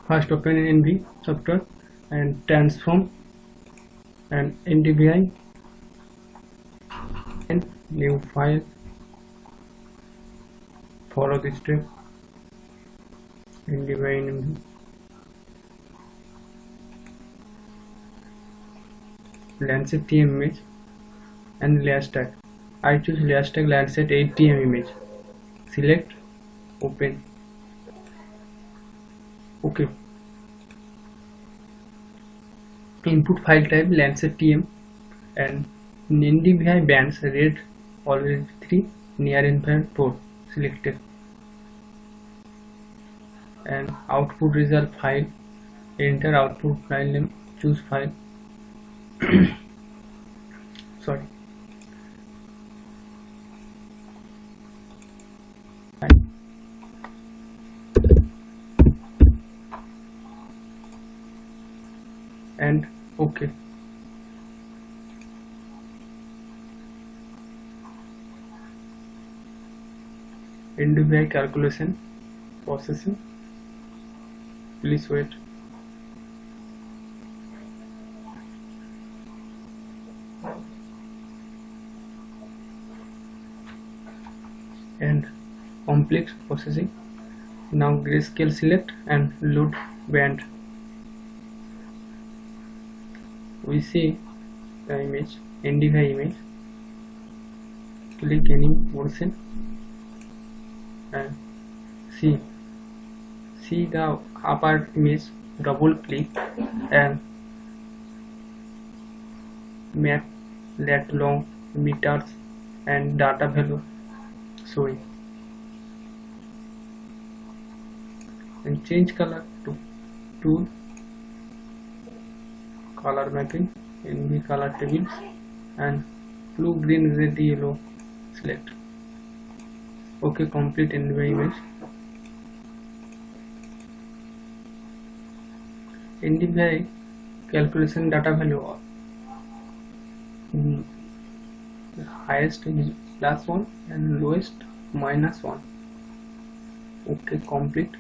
First open ENVI software and transform and NDVI and new file. Follow this step. NDVI ENVI. Landscape TM image and layer stack. I choose layer stack Landscape 8 TM image. Select, open. Okay. Input file type Landscape TM and NDVI bands red already 3 near infrared 4 selected and output result file. Enter output file name, choose file. Sorry. And okay. NDVI calculation processing. Please wait. And complete processing. Now grayscale select and load band. We see the image, NDVI image. Click any portion and see the upper image. Double click and map lat long meters and data value showing and change color to color mapping NV color tables and blue, green, red, yellow select. Okay, complete NVI image. NDVI calculation data value highest is +1 and lowest -1. Okay, complete.